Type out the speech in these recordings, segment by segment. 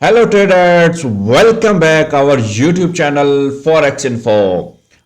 Hello traders, welcome back our YouTube channel Forex Info।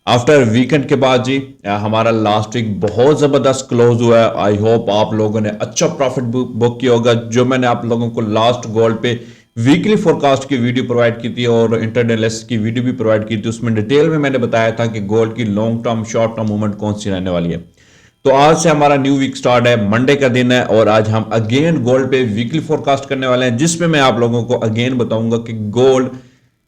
After weekend के बाद जी हमारा last week बहुत ज़बरदस्त क्लोज हुआ है। आई होप आप लोगों ने अच्छा प्रॉफिट बुक किया होगा। जो मैंने आप लोगों को लास्ट गोल्ड पे वीकली फोरकास्ट की वीडियो प्रोवाइड की थी और इंटरडे लेस की वीडियो भी प्रोवाइड की थी, उसमें डिटेल में मैंने बताया था कि गोल्ड की long term short term movement कौन सी रहने वाली है। तो आज से हमारा न्यू वीक स्टार्ट है, मंडे का दिन है और आज हम अगेन गोल्ड पे वीकली फोरकास्ट करने वाले हैं, जिसमें मैं आप लोगों को अगेन बताऊंगा कि गोल्ड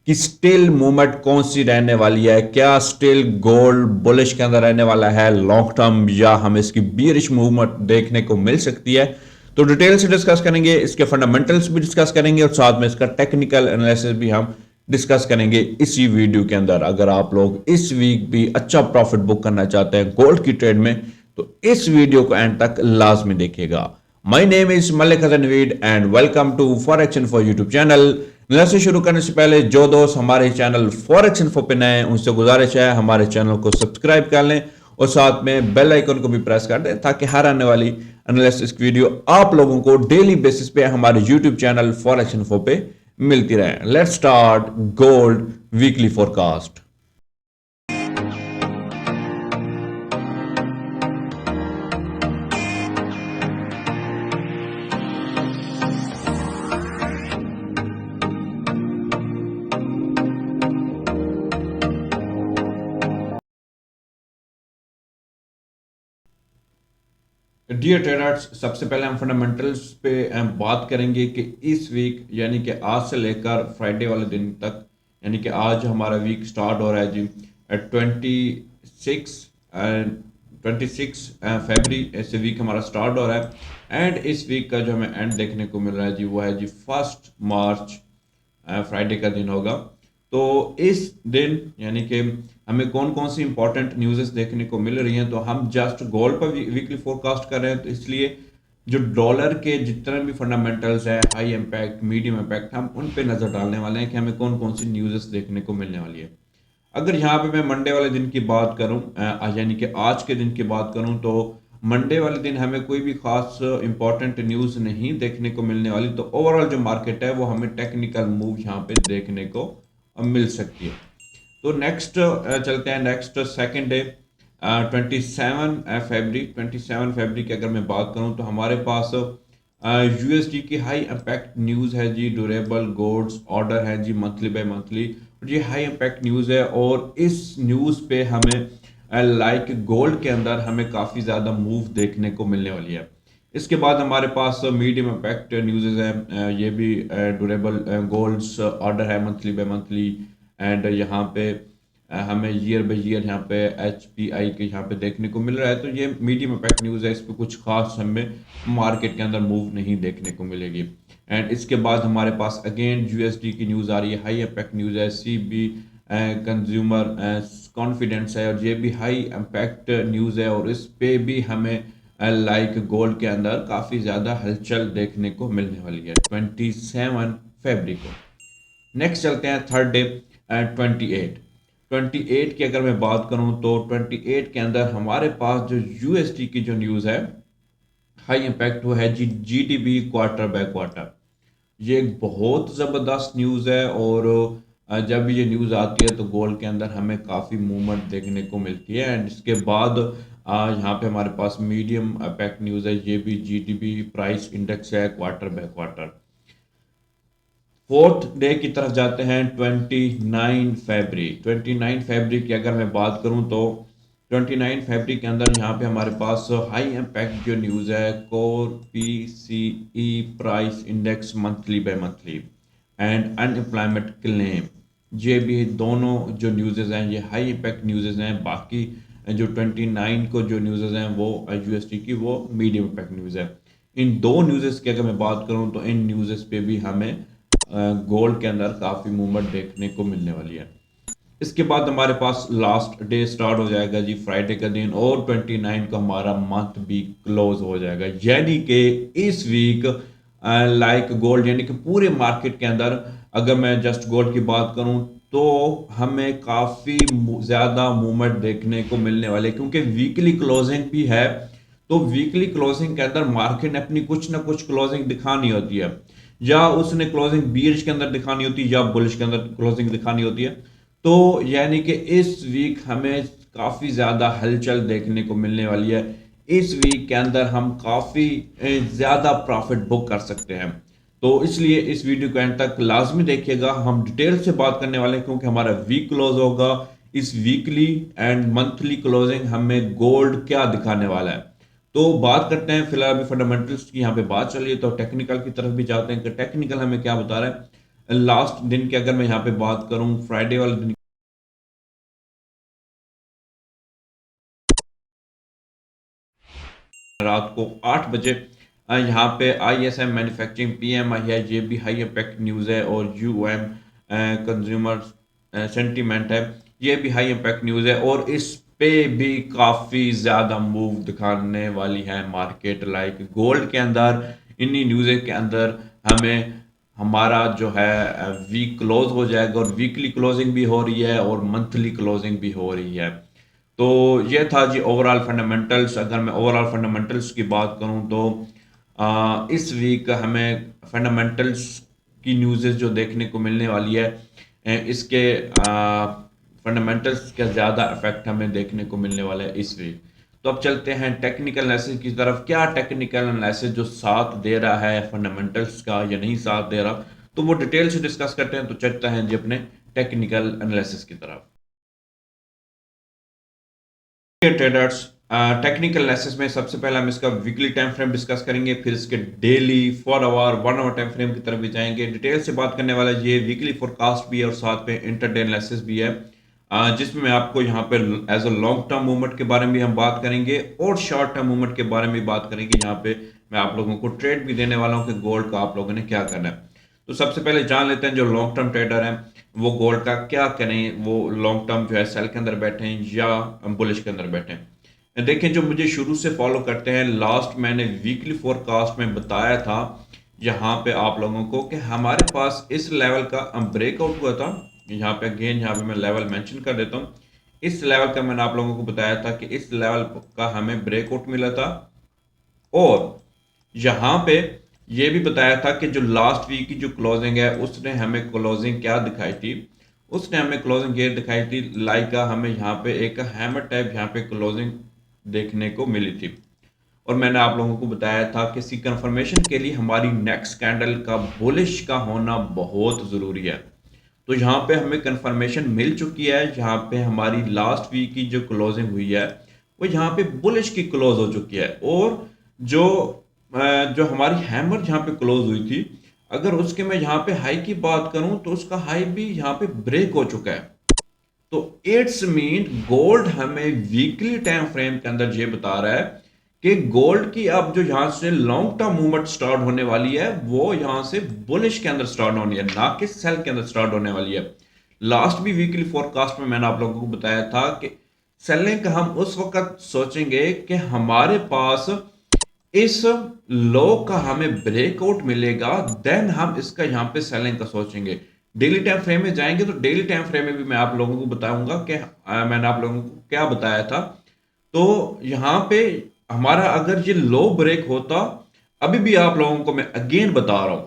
की स्टिल मूवमेंट कौन सी रहने वाली है। क्या स्टिल गोल्ड बुलिश के अंदर रहने वाला है लॉन्ग टर्म, या हमें इसकी बियरिश मूवमेंट देखने को मिल सकती है। तो डिटेल से डिस्कस करेंगे, इसके फंडामेंटल्स भी डिस्कस करेंगे और साथ में इसका टेक्निकल एनालिसिस भी हम डिस्कस करेंगे इसी वीडियो के अंदर। अगर आप लोग इस वीक भी अच्छा प्रॉफिट बुक करना चाहते हैं गोल्ड की ट्रेड में तो इस वीडियो को एंड तक लाजमी देखिएगा। My name is Malik Hasan Naveed and welcome to forex info YouTube channel. से शुरू करने से पहले जो दोस्त हमारे चैनल फॉरेक्स इन्फो पे नए हैं उनसे गुजारिश है हमारे चैनल को सब्सक्राइब कर लें और साथ में बेल आइकन को भी प्रेस कर दें ताकि हर आने वाली एनालिसिस की वीडियो आप लोगों को डेली बेसिस पे हमारे यूट्यूब चैनल फॉरेक्स इन्फो पे मिलती रहे। Let's start gold weekly forecast. Dear traders, सबसे पहले हम फंडामेंटल्स पे बात करेंगे कि इस वीक यानी कि आज से लेकर फ्राइडे वाले दिन तक, यानी कि आज हमारा वीक स्टार्ट हो रहा है जी 26 फरवरी ऐसे वीक हमारा स्टार्ट हो रहा है। एंड इस वीक का जो हमें एंड देखने को मिल रहा है जी वो है जी 1 मार्च, फ्राइडे का दिन होगा। तो इस दिन यानी कि हमें कौन कौन सी इंपॉर्टेंट न्यूज़ेस देखने को मिल रही हैं, तो हम जस्ट गोल्ड पर वीकली फोरकास्ट कर रहे हैं, तो इसलिए जो डॉलर के जितने भी फंडामेंटल्स है, हाई इम्पैक्ट मीडियम इम्पैक्ट, हम उन पे नज़र डालने वाले हैं कि हमें कौन कौन सी न्यूज़ेस देखने को मिलने वाली है। अगर यहाँ पे मैं मंडे वाले दिन की बात करूँ, यानी कि आज के दिन की बात करूँ, तो मंडे वाले दिन हमें कोई भी खास इंपॉर्टेंट न्यूज़ नहीं देखने को मिलने वाली। तो ओवरऑल जो मार्केट है वो हमें टेक्निकल मूव यहाँ पे देखने को मिल सकती है। तो नेक्स्ट चलते हैं, नेक्स्ट सेकेंड डे 27 फरवरी की अगर मैं बात करूं तो हमारे पास यूएसडी की हाई इम्पैक्ट न्यूज़ है जी, ड्यूरेबल गुड्स ऑर्डर है जी मंथली बाय मंथली, और ये हाई इम्पैक्ट न्यूज़ है और इस न्यूज़ पे हमें लाइक गोल्ड के अंदर हमें काफ़ी ज़्यादा मूव देखने को मिलने वाली है। इसके बाद हमारे पास मीडियम इम्पैक्ट न्यूज़ हैं, ये भी ड्यूरेबल गोल्ड्स ऑर्डर है मंथली बाय मंथली। एंड यहाँ पे हमें ईयर बाई ईयर यहाँ पे HPI के यहाँ पे देखने को मिल रहा है। तो ये मीडियम इम्पैक्ट न्यूज़ है, इस पर कुछ खास हमें मार्केट के अंदर मूव नहीं देखने को मिलेगी। एंड इसके बाद हमारे पास अगेन USD की न्यूज़ आ रही है, हाई इम्पैक्ट न्यूज़ है, CB कंज्यूमर कॉन्फिडेंस है, और ये भी हाई इम्पैक्ट न्यूज़ है और इस पे भी हमें लाइक गोल्ड के अंदर काफ़ी ज़्यादा हलचल देखने को मिलने वाली है 27 फरवरी को। नेक्स्ट चलते हैं थर्ड डे 28 की अगर मैं बात करूं तो 28 के अंदर हमारे पास जो USD की जो न्यूज़ है हाई इम्पैक्ट वो है जी GDP क्वार्टर बाय क्वार्टर। ये एक बहुत ज़बरदस्त न्यूज़ है और जब ये न्यूज़ आती है तो गोल्ड के अंदर हमें काफ़ी मूवमेंट देखने को मिलती है। एंड इसके बाद यहाँ पे हमारे पास मीडियम इम्पैक्ट न्यूज़ है, ये भी GDP प्राइस इंडेक्स है quarter by quarter. Fourth day की तरफ जाते हैं 29 फरवरी की अगर मैं बात करूं तो 29 फरवरी के अंदर यहाँ पे हमारे पास हाई इम्पैक्ट जो न्यूज़ है core PCE price index monthly by monthly and unemployment claim, ये भी दोनों जो न्यूज़ेज़ हैं ये हाई इम्पैक्ट न्यूज़ेज़ हैं। बाकी जो 29 को जो न्यूज़ेज़ हैं वो USD की वो मीडियम इम्पैक्ट न्यूज़ है। इन दो न्यूज़ेज़ की अगर मैं बात करूं तो इन न्यूज़ेज़ पे भी हमें गोल्ड के अंदर काफ़ी मूवमेंट देखने को मिलने वाली है। इसके बाद हमारे पास लास्ट डे स्टार्ट हो जाएगा जी फ्राइडे का दिन, और 29 को हमारा मंथ भी क्लोज हो जाएगा। यानी कि इस वीक लाइक गोल्ड यानी कि पूरे मार्केट के अंदर अगर मैं जस्ट गोल्ड की बात करूं तो हमें काफ़ी ज़्यादा मूवमेंट देखने को मिलने वाले है, क्योंकि वीकली क्लोजिंग भी है। तो वीकली क्लोजिंग के अंदर मार्केट ने अपनी कुछ ना कुछ क्लोजिंग दिखानी होती है। या उसने क्लोजिंग बीयरिश के अंदर दिखानी होती है या बुलिश के अंदर क्लोजिंग दिखानी होती है। तो यानी कि इस वीक हमें काफ़ी ज़्यादा हलचल देखने को मिलने वाली है। इस वीक के अंदर हम काफ़ी ज़्यादा प्रॉफिट बुक कर सकते हैं। तो इसलिए इस वीडियो को एंड तक लाजमी देखिएगा। हम डिटेल से बात करने वाले हैं क्योंकि हमारा वीक क्लोज होगा। इस वीकली एंड मंथली क्लोजिंग हमें गोल्ड क्या दिखाने वाला है। तो बात करते हैं फिलहाल अभी फंडामेंटल्स की यहाँ पे बात चल रही है, तो टेक्निकल की तरफ भी जाते हैं कि टेक्निकल हमें क्या बता रहा है। लास्ट दिन की अगर मैं यहाँ पे बात करूँ, फ्राइडे वाले दिन रात को 8 बजे यहाँ पे आईएसएम मैन्युफैक्चरिंग पीएमआई है, ये भी हाई इम्पैक्ट न्यूज़ है। और यूएम कंज्यूमर सेंटीमेंट है, ये भी हाई इम्पैक्ट न्यूज़ है। और इस पे भी काफ़ी ज़्यादा मूव दिखाने वाली है मार्केट। लाइक गोल्ड के अंदर इन्हीं न्यूज़ के अंदर हमें हमारा जो है वीक क्लोज हो जाएगा, और वीकली क्लोजिंग भी हो रही है और मंथली क्लोजिंग भी हो रही है। तो ये था जी ओवरऑल फंडामेंटल्स। अगर मैं ओवरऑल फंडामेंटल्स की बात करूं तो इस वीक हमें फंडामेंटल्स की न्यूज़ेस जो देखने को मिलने वाली है, इसके फंडामेंटल्स का ज़्यादा इफेक्ट हमें देखने को मिलने वाला है इस वीक। तो अब चलते हैं टेक्निकल एनालिसिस की तरफ। क्या टेक्निकल एनालिसिस जो साथ दे रहा है फंडामेंटल्स का या नहीं साथ दे रहा, तो वो डिटेल से डिस्कस करते हैं। तो चलते हैं जी अपने टेक्निकल एनालिसिस की तरफ। ट्रेडर्स, टेक्निकल एनालिसिस में सबसे पहले हम इसका वीकली टाइम फ्रेम डिस्कस करेंगे, फिर इसके daily 4 hour 1 hour time frame की तरफ भी जाएंगे। डिटेल से बात करने वाला ये वीकली फोरकास्ट भी है और साथ में इंटरडे एनालिसिस भी है, जिसमें मैं आपको यहाँ पे as a long term movement के बारे में भी हम बात करेंगे और शॉर्ट टर्म मूवमेंट के बारे में भी बात करेंगे। यहाँ पे मैं आप लोगों को ट्रेड भी देने वाला हूँ कि गोल्ड का आप लोगों ने क्या करना है। तो सबसे पहले जान लेते हैं जो लॉन्ग टर्म ट्रेडर हैं वो गोल्ड का क्या करें, वो लॉन्ग टर्म जो है सेल के अंदर बैठे हैं या बुलिश के अंदर बैठे हैं। देखें, जो मुझे शुरू से फॉलो करते हैं, लास्ट मैंने वीकली फोरकास्ट में बताया था यहाँ पे आप लोगों को कि हमारे पास इस लेवल का ब्रेकआउट हुआ था। यहाँ पे अगेन यहाँ पे मैं लेवल मेंशन कर देता हूँ। इस लेवल का मैंने आप लोगों को बताया था कि इस लेवल का हमें ब्रेकआउट मिला था। और यहाँ पे ये भी बताया था कि जो लास्ट वीक की जो क्लोजिंग है उसने हमें क्लोजिंग क्या दिखाई थी। उसने हमें क्लोजिंग ये दिखाई थी लाइक हमें यहाँ पे एक हैमर टाइप यहाँ पे क्लोजिंग देखने को मिली थी। और मैंने आप लोगों को बताया था कि इसी कंफर्मेशन के लिए हमारी नेक्स्ट कैंडल का बुलिश का होना बहुत ज़रूरी है। तो यहाँ पे हमें कंफर्मेशन मिल चुकी है। यहाँ पे हमारी लास्ट वीक की जो क्लोजिंग हुई है वो यहाँ पे बुलिश की क्लोज हो चुकी है। और जो जो हमारी हैमर यहाँ पे क्लोज हुई थी, अगर उसके मैं यहाँ पे हाई की बात करूं तो उसका हाई भी यहाँ पे ब्रेक हो चुका है। तो इट्स मीन गोल्ड हमें वीकली टाइम फ्रेम के अंदर ये बता रहा है कि गोल्ड की अब जो यहां से लॉन्ग टर्म मूवमेंट स्टार्ट होने वाली है वो यहां से बुलिश के अंदर स्टार्ट होनी है, ना कि सेल के अंदर स्टार्ट होने वाली है। लास्ट भी वीकली फोरकास्ट में मैंने आप लोगों को बताया था कि सेलिंग का हम उस वक्त सोचेंगे कि हमारे पास इस लो का हमें ब्रेकआउट मिलेगा, देन हम इसका यहाँ पे सेलिंग का सोचेंगे। डेली टाइम फ्रेम में जाएंगे तो डेली टाइम फ्रेम में भी मैं आप लोगों को बताऊंगा कि मैंने आप लोगों को क्या बताया था। तो यहाँ पे हमारा अगर ये लो ब्रेक होता, अभी भी आप लोगों को मैं अगेन बता रहा हूं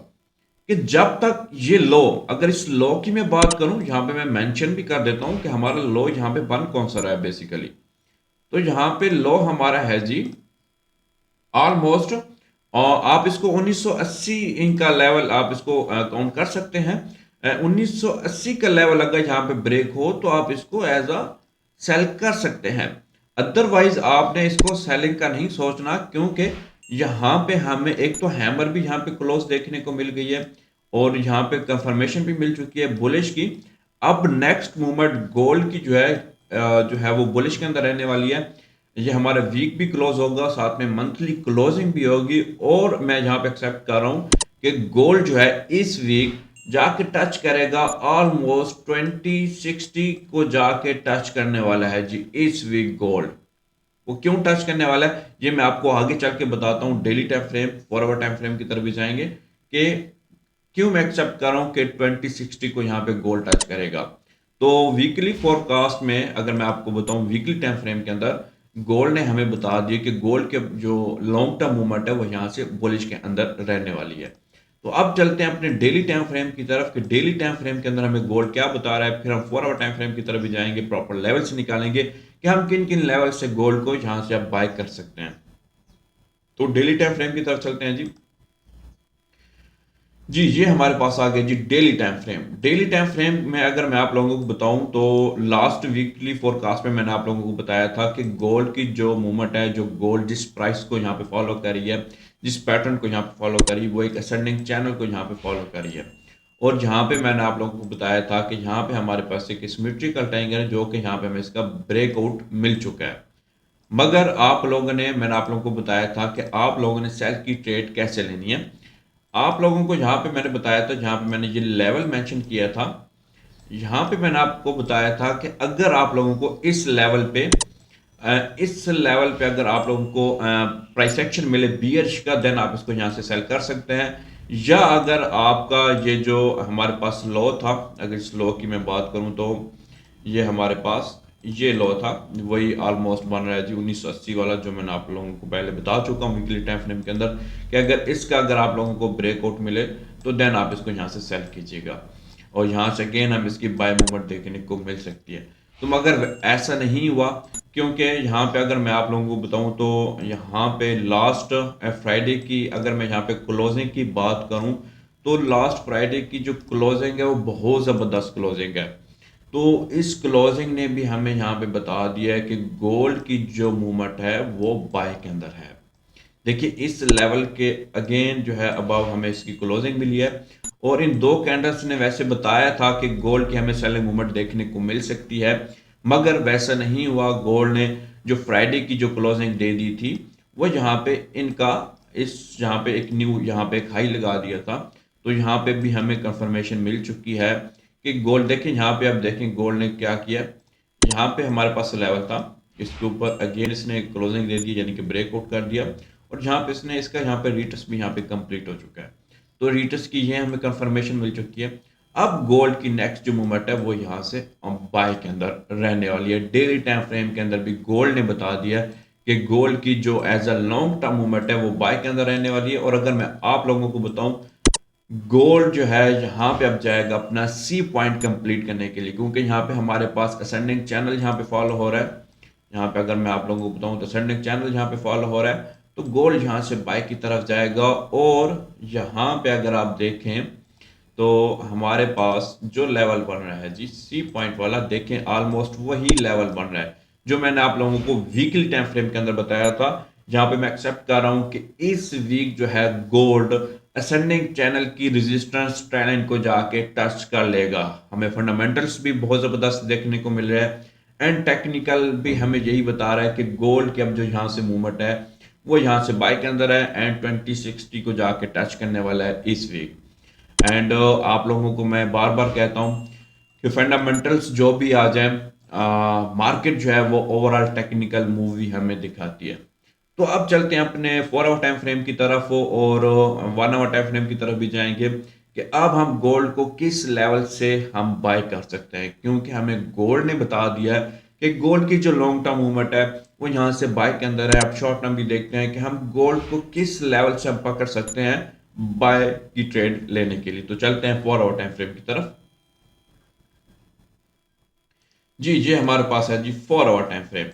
कि जब तक ये लो, अगर इस लो की मैं बात करूं यहाँ पे मैं मेंशन भी कर देता हूं कि हमारा लो यहाँ पे बन कौन सा रहा है बेसिकली। तो यहाँ पे लो हमारा है जी ऑलमोस्ट, और आप इसको 1980 इनका लेवल आप इसको काउंट कर सकते हैं। 1980 का लेवल अगर यहाँ पे ब्रेक हो तो आप इसको एज अ सेल कर सकते हैं। अदरवाइज आपने इसको सेलिंग का नहीं सोचना, क्योंकि यहाँ पे हमें एक तो हैमर भी यहाँ पे क्लोज देखने को मिल गई है और यहाँ पे कंफर्मेशन भी मिल चुकी है बुलिश की। अब नेक्स्ट मूवमेंट गोल्ड की जो है वो बुलिश के अंदर रहने वाली है। ये हमारा वीक भी क्लोज होगा, साथ में मंथली क्लोजिंग भी होगी। और मैं यहाँ पे एक्सेप्ट कर रहा हूँ कि गोल्ड जो है इस वीक जाके टच करेगा ऑलमोस्ट 2060 को जाके टच करने वाला है जी इस वीक गोल्ड। वो क्यों टच करने वाला है ये मैं आपको आगे चल के बताता हूँ। Daily time frame 4 hour time frame की तरफ भी जाएंगे कि क्यों मैं एक्सेप्ट कर रहा हूँ कि 2060 को यहाँ पे गोल्ड टच करेगा। तो वीकली फोरकास्ट में अगर मैं आपको बताऊं वीकली टाइम फ्रेम के अंदर गोल्ड ने हमें बता दिया कि गोल्ड के जो लॉन्ग टर्म मूवमेंट है वो यहाँ से बुलिश के अंदर रहने वाली है। तो अब चलते हैं अपने डेली टाइम फ्रेम की तरफ कि डेली टाइम फ्रेम के अंदर हमें गोल्ड क्या बता रहा है। फिर हम 4 आवर टाइम फ्रेम की तरफ भी जाएंगे, प्रॉपर लेवल से निकालेंगे कि हम किन किन लेवल से गोल्ड को यहां से आप बाय कर सकते हैं। तो डेली टाइम फ्रेम की तरफ चलते हैं जी। जी ये हमारे पास आ गया जी daily time frame. Daily time frame में अगर मैं आप लोगों को बताऊं तो लास्ट वीकली फोरकास्ट में मैंने आप लोगों को बताया था कि गोल्ड की जो मूवमेंट है, जो गोल्ड जिस प्राइस को यहाँ पे फॉलो कर रही है, जिस पैटर्न को यहाँ पे फॉलो कर रही है, वो एक असेंडिंग चैनल को यहाँ पे फॉलो कर रही है। और जहाँ पे मैंने आप लोगों को बताया था कि यहाँ पे हमारे पास एक सिमेट्रिकल ट्रायंगल है जो कि यहाँ पे हमें इसका ब्रेकआउट मिल चुका है। मगर आप लोगों ने, मैंने आप लोगों को बताया था कि आप लोगों ने सेल की ट्रेड कैसे लेनी है। आप लोगों को यहाँ पे मैंने बताया था, जहाँ पे मैंने ये लेवल मेंशन किया था, यहाँ पे मैंने आपको बताया था कि अगर आप लोगों को इस लेवल पे अगर आप लोगों को प्राइस एक्शन मिले बियर्स का, देन आप इसको यहाँ से सेल कर सकते हैं। या अगर आपका ये जो हमारे पास लो था, अगर इस लो की मैं बात करूं तो ये हमारे पास ये लो था, वही ऑलमोस्ट बन रहा है जी 1980 वाला, जो मैंने आप लोगों को पहले बता चुका हूँ वीकली टाइम फ्रेम के अंदर कि अगर आप लोगों को ब्रेकआउट मिले तो देन आप इसको यहाँ से सेल कीजिएगा और यहाँ से अगेन हम इसकी बाय मूवमेंट देखने को मिल सकती है। तो मगर ऐसा नहीं हुआ, क्योंकि यहाँ पे अगर मैं आप लोगों को बताऊं तो यहाँ पे लास्ट फ्राइडे की अगर मैं यहाँ पे क्लोजिंग की बात करूं तो लास्ट फ्राइडे की जो क्लोजिंग है वो बहुत ज़बरदस्त क्लोजिंग है। तो इस क्लोजिंग ने भी हमें यहाँ पे बता दिया है कि गोल्ड की जो मूवमेंट है वो बाय के अंदर है। देखिए इस लेवल के अगेन जो है अबाव हमें इसकी क्लोजिंग मिली है। और इन दो कैंडल्स ने वैसे बताया था कि गोल्ड की हमें सेलिंग मूवमेंट देखने को मिल सकती है, मगर वैसा नहीं हुआ। गोल्ड ने जो फ्राइडे की जो क्लोजिंग दे दी थी वो यहाँ पे इनका इस यहाँ पे एक न्यू यहाँ पे एक हाई लगा दिया था। तो यहाँ पे भी हमें कंफर्मेशन मिल चुकी है कि गोल्ड, देखें यहाँ पे आप देखें गोल्ड ने क्या किया। यहाँ पे हमारे पास लेवल था, इसके ऊपर अगेन इसने क्लोजिंग दे दी यानी कि ब्रेकआउट कर दिया। और यहाँ पे इसने इसका यहाँ पे रिटर्स भी यहाँ पे कंप्लीट हो चुका है। तो रिटर्स की ये हमें कंफर्मेशन मिल चुकी है। अब गोल्ड की नेक्स्ट जो मूवमेंट है वो यहाँ से बाय के अंदर रहने वाली है। डेली टाइम फ्रेम के अंदर भी गोल्ड ने बता दिया कि गोल्ड की जो as a long term movement है वो बाय के अंदर रहने वाली है। और अगर मैं आप लोगों को बताऊं, गोल्ड जो है यहाँ पे अब जाएगा अपना सी पॉइंट कंप्लीट करने के लिए, क्योंकि यहाँ पे हमारे पास असेंडिंग चैनल यहाँ पे फॉलो हो रहा है। यहाँ पे अगर मैं आप लोगों को बताऊं तो असेंडिंग चैनल यहाँ पे फॉलो हो रहा है, तो गोल्ड यहाँ से बाय की तरफ जाएगा। और यहाँ पे अगर आप देखें तो हमारे पास जो लेवल बन रहा है जी सी पॉइंट वाला, देखें ऑलमोस्ट वही लेवल बन रहा है जो मैंने आप लोगों को वीकली टाइम फ्रेम के अंदर बताया था। जहां पे मैं एक्सेप्ट कर रहा हूं कि इस वीक जो है गोल्ड असेंडिंग चैनल की रेजिस्टेंस ट्रेंड को जाके टच कर लेगा। हमें फंडामेंटल्स भी बहुत जबरदस्त देखने को मिल रहा है एंड टेक्निकल भी हमें यही बता रहा है कि गोल्ड की अब जो यहाँ से मूवमेंट है वो यहाँ से बाय के अंदर है एंड 2060 को जाके टच करने वाला है इस वीक। एंड आप लोगों को मैं बार बार कहता हूँ कि फंडामेंटल्स जो भी आ जाए, मार्केट जो है वो ओवरऑल टेक्निकल मूवी हमें दिखाती है। तो अब चलते हैं अपने 4 आवर टाइम फ्रेम की तरफ और 1 आवर टाइम फ्रेम की तरफ भी जाएंगे कि अब हम गोल्ड को किस लेवल से हम बाय कर सकते हैं, क्योंकि हमें गोल्ड ने बता दिया है कि गोल्ड की जो लॉन्ग टर्म मूवमेंट है वो यहाँ से बाय के अंदर है। अब शॉर्ट टर्म भी देखते हैं कि हम गोल्ड को किस लेवल से हम पकड़ सकते हैं बाय की ट्रेड लेने के लिए। तो चलते हैं 4 आवर टाइम फ्रेम की तरफ। जी ये हमारे पास है जी 4 hour time frame.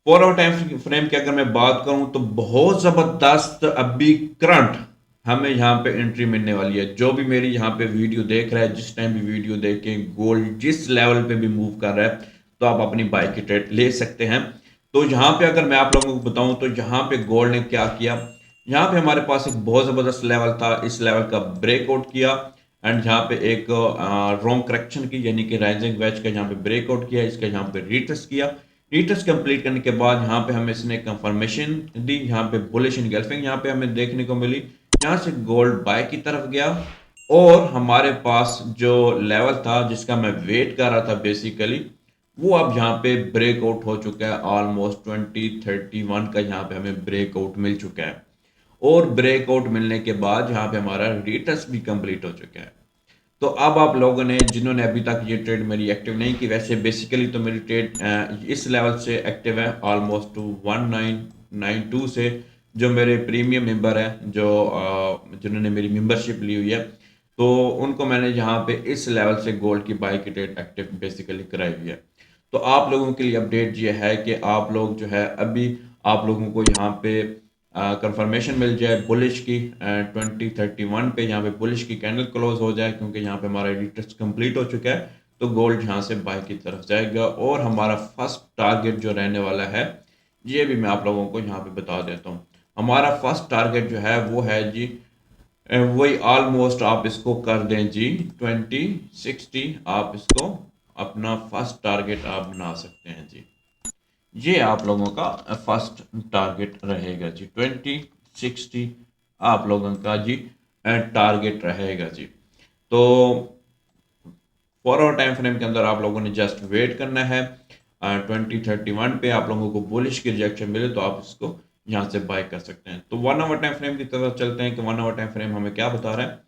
4 hour time frame की अगर मैं बात करूं तो बहुत जबरदस्त अभी करंट हमें यहाँ पे एंट्री मिलने वाली है। जो भी मेरी यहाँ पे वीडियो देख रहा है, जिस टाइम भी वीडियो देखें, गोल्ड जिस लेवल पे भी मूव कर रहा है तो आप अपनी बाइक की ट्रेड ले सकते हैं। तो यहाँ पे अगर मैं आप लोगों को बताऊं तो यहाँ पे गोल्ड ने क्या किया, यहाँ पे हमारे पास एक बहुत जबरदस्त लेवल था, इस लेवल का ब्रेकआउट किया एंड यहाँ पे एक रॉन्ग करेक्शन की यानी कि राइजिंग वेज का यहाँ पे ब्रेकआउट किया, इसका यहाँ पे रिटेस्ट किया। रिटेस्ट कंप्लीट करने के बाद यहाँ पे हमें इसने कंफर्मेशन दी, यहाँ पे बुलिश इनगल्फिंग यहाँ पे हमें देखने को मिली। यहाँ से गोल्ड बाय की तरफ गया और हमारे पास जो लेवल था जिसका मैं वेट कर रहा था बेसिकली, वो अब यहाँ पे ब्रेकआउट हो चुका है। ऑलमोस्ट 2031 का यहाँ पे हमें ब्रेकआउट मिल चुका है और ब्रेकआउट मिलने के बाद यहाँ पे हमारा रिटेस्ट भी कंप्लीट हो चुका है। तो अब आप लोगों ने जिन्होंने अभी तक ये ट्रेड मेरी एक्टिव नहीं की, वैसे बेसिकली तो मेरी ट्रेड इस लेवल से एक्टिव है ऑलमोस्ट टू 1992 से, जो मेरे प्रीमियम मेंबर हैं, जो जिन्होंने मेरी मेंबरशिप ली हुई है, तो उनको मैंने यहाँ पे इस लेवल से गोल्ड की बाई की ट्रेड एक्टिव बेसिकली कराई हुई है। तो आप लोगों के लिए अपडेट ये है कि आप लोग जो है अभी आप लोगों को यहाँ पे कंफर्मेशन मिल जाए बुलिश की 2031 पे यहाँ पे बुलिश की कैंडल क्लोज हो जाए, क्योंकि यहाँ पे हमारा रिटेस्ट कंप्लीट हो चुका है। तो गोल्ड यहाँ से बाय की तरफ जाएगा और हमारा फर्स्ट टारगेट जो रहने वाला है, ये भी मैं आप लोगों को यहाँ पे बता देता हूँ। हमारा फर्स्ट टारगेट जो है वो है जी वही ऑलमोस्ट आप इसको कर दें जी 2060। आप इसको अपना फर्स्ट टारगेट आप बना सकते हैं जी। ये आप लोगों का फर्स्ट टारगेट रहेगा जी 2060। आप लोगों का जी टारगेट रहेगा जी। तो 4 आवर टाइम फ्रेम के अंदर आप लोगों ने जस्ट वेट करना है। 2031 पे आप लोगों को बुलिश की रिजेक्शन मिले तो आप इसको यहाँ से बाय कर सकते हैं। तो 1 आवर टाइम फ्रेम की तरफ चलते हैं कि 1 आवर टाइम फ्रेम हमें क्या बता रहा है।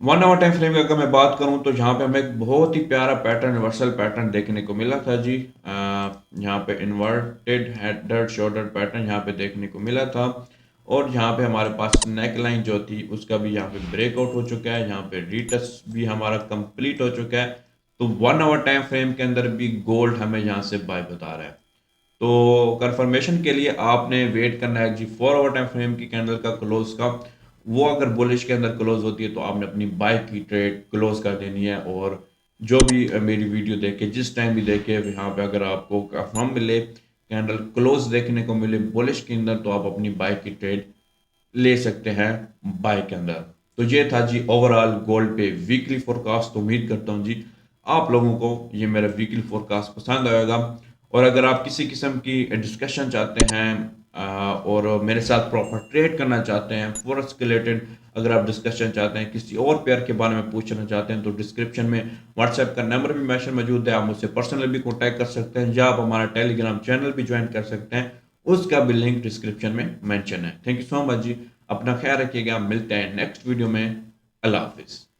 1 आवर टाइम फ्रेम की अगर मैं बात करूं तो यहाँ पे हमें एक बहुत ही प्यारा पैटर्न, रिवर्सल पैटर्न देखने को मिला था जी। यहाँ पे इन्वर्टेड हेड शोल्डर पैटर्न यहाँ पे देखने को मिला था, और यहाँ पे हमारे पास नेक लाइन जो थी उसका भी यहाँ पे ब्रेकआउट हो चुका है। यहाँ पे रीटेस्ट भी हमारा कंप्लीट हो चुका है। तो 1 आवर टाइम फ्रेम के अंदर भी गोल्ड हमें यहाँ से बाय बता रहा है। तो कंफर्मेशन के लिए आपने वेट करना है जी 4 आवर टाइम फ्रेम की कैंडल का क्लोज का। वो अगर बुलिश के अंदर क्लोज होती है तो आपने अपनी बाय की ट्रेड क्लोज कर देनी है। और जो भी मेरी वीडियो देखे, जिस टाइम भी देखे, यहाँ पे अगर आपको कंफर्म मिले, कैंडल क्लोज देखने को मिले बुलिश के अंदर, तो आप अपनी बाय की ट्रेड ले सकते हैं बाय के अंदर। तो ये था जी ओवरऑल गोल्ड पे वीकली फोरकास्ट। तो उम्मीद करता हूँ जी आप लोगों को ये मेरा वीकली फोरकास्ट पसंद आएगा। और अगर आप किसी किस्म की डिस्कशन चाहते हैं और मेरे साथ प्रॉपर ट्रेड करना चाहते हैं फॉरेक्स के रिलेटेड, अगर आप डिस्कशन चाहते हैं, किसी और पेयर के बारे में पूछना चाहते हैं, तो डिस्क्रिप्शन में व्हाट्सएप का नंबर भी मेंशन मौजूद है। आप मुझसे पर्सनल भी कॉन्टैक्ट कर सकते हैं, या आप हमारा टेलीग्राम चैनल भी ज्वाइन कर सकते हैं, उसका भी लिंक डिस्क्रिप्शन में मेंशन है। थैंक यू सो मच जी, अपना ख्याल रखिएगा। मिलते हैं नेक्स्ट वीडियो में। अल्लाह हाफिज़।